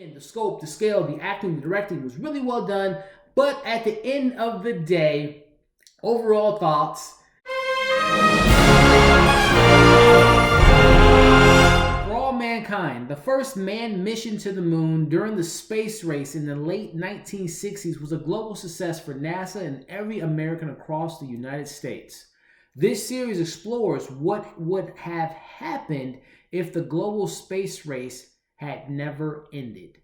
The scope, the scale, the acting, the directing was really well done. But at the end of the day, overall thoughts. For All Mankind, the first manned mission to the moon during the space race in the late 1960s was a global success for NASA and every American across the United States. This series explores what would have happened if the global space race had never ended.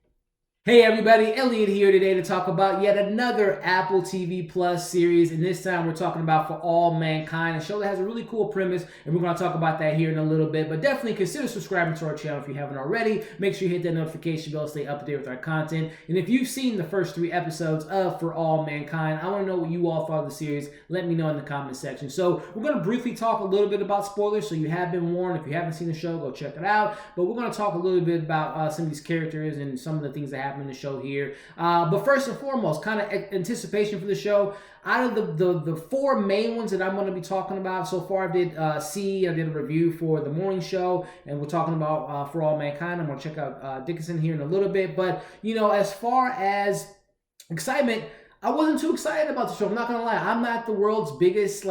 Hey everybody, Elliot here today to talk about yet another Apple TV Plus series, and this time we're talking about For All Mankind, a show that has a really cool premise, and we're going to talk about that here in a little bit. But definitely consider subscribing to our channel if you haven't already. Make sure you hit that notification bell to stay up to date with our content. And if you've seen the first 3 episodes of For All Mankind, I want to know what you all thought of the series. Let me know in the comment section. So we're going to briefly talk a little bit about spoilers, so you have been warned. If you haven't seen the show, go check it out. But we're going to talk a little bit about some of these characters and some of the things that happen in the show here. But first and foremost, kind of anticipation for the show. Out of the 4 main ones that I'm going to be talking about so far, I did a review for the morning show, and we're talking about For All Mankind. I'm going to check out Dickinson here in a little bit. But, you know, as far as excitement, I wasn't too excited about the show. I'm not going to lie. I'm not the world's biggest,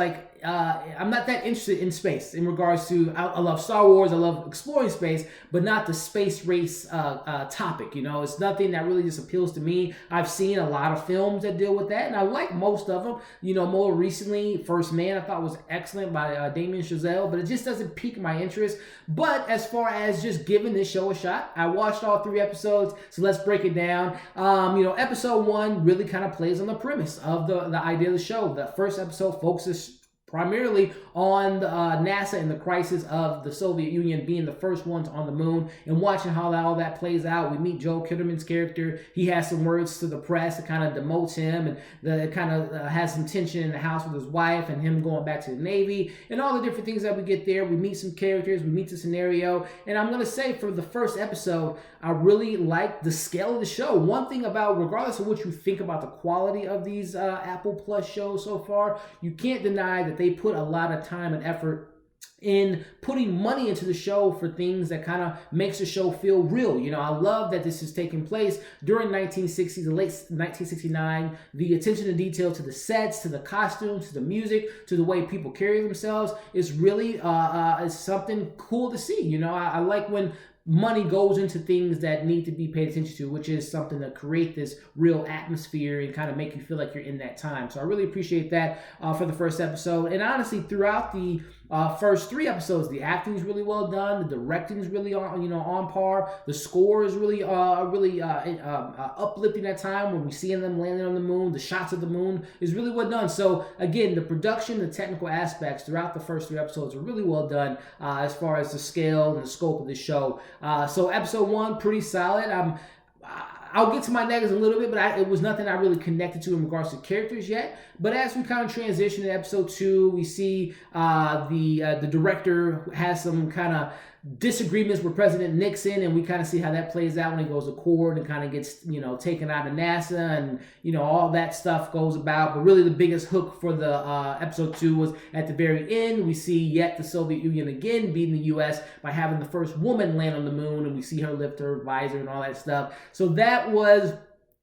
I'm not that interested in space in regards to, I love Star Wars, I love exploring space, but not the space race topic. You know, it's nothing that really just appeals to me. I've seen a lot of films that deal with that, and I like most of them. You know, more recently, First Man I thought was excellent by Damien Chazelle, but it just doesn't pique my interest. But as far as just giving this show a shot, I watched all 3 episodes, so let's break it down. You know, episode 1 really kind of plays on the premise of the idea of the show. The first episode focuses primarily on NASA and the crisis of the Soviet Union being the first ones on the moon, and watching how all that plays out. We meet Joel Kinnaman's character. He has some words to the press that kind of demotes him, and it kind of has some tension in the house with his wife and him going back to the Navy and all the different things that we get there. We meet some characters, we meet the scenario, and I'm going to say for the first episode, I really like the scale of the show. One thing about, regardless of what you think about the quality of these Apple Plus shows so far, you can't deny that they put a lot of time and effort in putting money into the show for things that kind of makes the show feel real. You know, I love that this is taking place during 1960s, the late 1969. The attention to detail to the sets, to the costumes, to the music, to the way people carry themselves is really is something cool to see. You know, I like when money goes into things that need to be paid attention to, which is something to create this real atmosphere and kind of make you feel like you're in that time. So I really appreciate that for the first episode. And honestly, throughout the first 3 episodes, the acting is really well done. The directing is really on par. The score is really uplifting at time when we see them landing on the moon. The shots of the moon is really well done. So again, the production, the technical aspects throughout the first 3 episodes are really well done as far as the scale and the scope of the show. So episode 1, pretty solid. I'll get to my negatives a little bit, but it was nothing I really connected to in regards to characters yet. But as we kind of transition to episode 2, we see the director has some kind of disagreements with President Nixon, and we kind of see how that plays out when he goes to court and kind of gets, you know, taken out of NASA, and, you know, all that stuff goes about. But really the biggest hook for the episode 2 was at the very end. We see yet the Soviet Union again beating the U.S. by having the first woman land on the moon, and we see her lift her visor and all that stuff. So that was,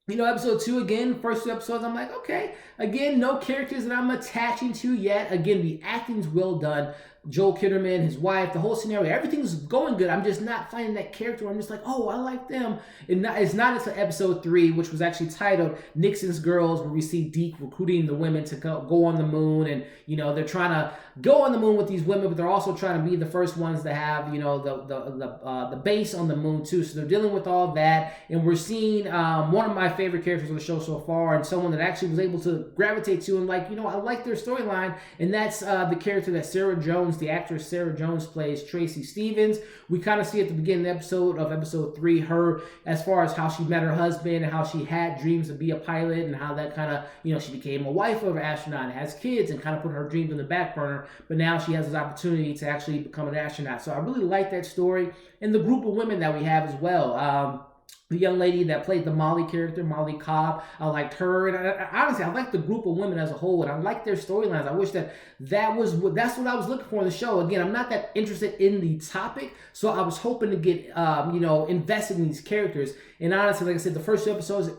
you know, episode 2 again. First 2 episodes, I'm like, okay. Again, no characters that I'm attaching to yet. Again, the acting's well done. Joel Kinnaman, his wife, the whole scenario, everything's going good. I'm just not finding that character. I'm just like, oh, I like them. It's not until episode 3, which was actually titled Nixon's Girls, where we see Deke recruiting the women to go on the moon. And, you know, they're trying to go on the moon with these women, but they're also trying to be the first ones to have, you know, the base on the moon too. So they're dealing with all that. And we're seeing one of my favorite characters on the show so far, and someone that actually was able to gravitate to and like, you know, I like their storyline. And that's the character that Sarah Jones, the actress Sarah Jones, plays Tracy Stevens. We kind of see at the beginning of episode 3, her, as far as how she met her husband and how she had dreams to be a pilot, and how that kind of, you know, she became a wife of an astronaut and has kids and kind of put her dreams in the back burner. But now she has this opportunity to actually become an astronaut. So I really like that story and the group of women that we have as well. the young lady that played the Molly character, Molly Cobb, I liked her, and honestly, I liked the group of women as a whole, and I liked their storylines. I wish that's what I was looking for in the show. Again, I'm not that interested in the topic, so I was hoping to get invested in these characters. And honestly, like I said, the first 2 episodes,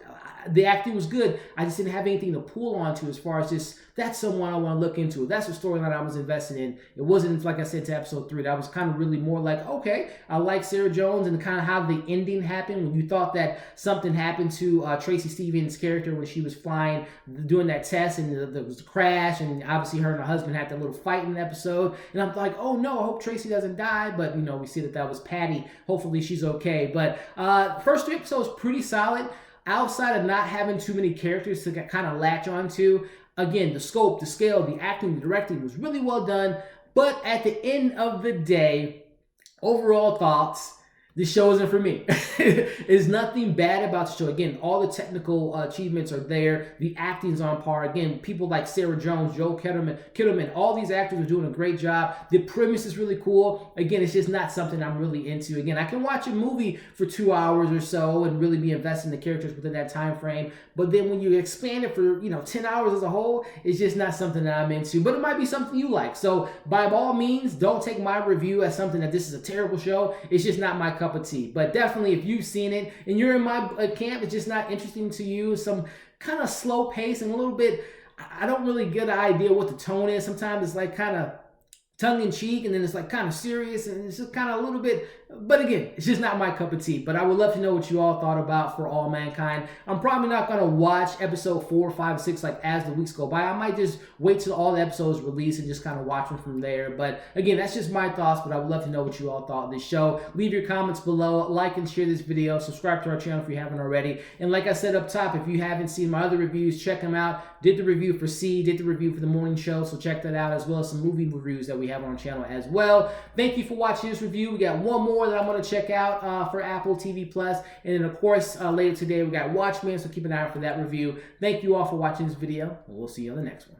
the acting was good. I just didn't have anything to pull onto as far as just, that's someone I want to look into. That's the storyline I was invested in. It wasn't, like I said, to episode 3. That was kind of really more like, okay, I like Sarah Jones and kind of how the ending happened. When you thought that something happened to Tracy Stevens' character when she was flying, doing that test, and there was a crash, and obviously her and her husband had that little fight in the episode. And I'm like, oh no, I hope Tracy doesn't die. But, we see that was Patty. Hopefully she's okay. But first 3 episodes, pretty solid. Outside of not having too many characters to kind of latch onto, again, the scope, the scale, the acting, the directing was really well done. But at the end of the day, overall thoughts, the show isn't for me. There's nothing bad about the show. Again, all the technical achievements are there. The acting's on par. Again, people like Sarah Jones, Joel Kinnaman, all these actors are doing a great job. The premise is really cool. Again, it's just not something I'm really into. Again, I can watch a movie for 2 hours or so and really be invested in the characters within that time frame. But then when you expand it for 10 hours as a whole, it's just not something that I'm into. But it might be something you like. So by all means, don't take my review as something that this is a terrible show. It's just not my cup of tea. But definitely, if you've seen it and you're in my camp, it's just not interesting to you. Some kind of slow pace and a little bit, I don't really get an idea what the tone is. Sometimes it's like kind of tongue-in-cheek, and then it's like kind of serious, and it's just kind of a little bit, but again, it's just not my cup of tea. But I would love to know what you all thought about For All Mankind. I'm probably not going to watch episode 4, 5, 6 like as the weeks go by. I might just wait till all the episodes release and just kind of watch them from there. But again, that's just my thoughts, but I would love to know what you all thought of this show. Leave your comments below, like and share this video, subscribe to our channel if you haven't already. And like I said up top, if you haven't seen my other reviews, check them out. Did the review for C, did the review for The Morning Show, so check that out, as well as some movie reviews that we have on our channel as well. Thank you for watching this review. We got one more that I'm going to check out for Apple TV Plus, and then of course later today we got Watchmen, so keep an eye out for that review. Thank you all for watching this video, and we'll see you on the next one.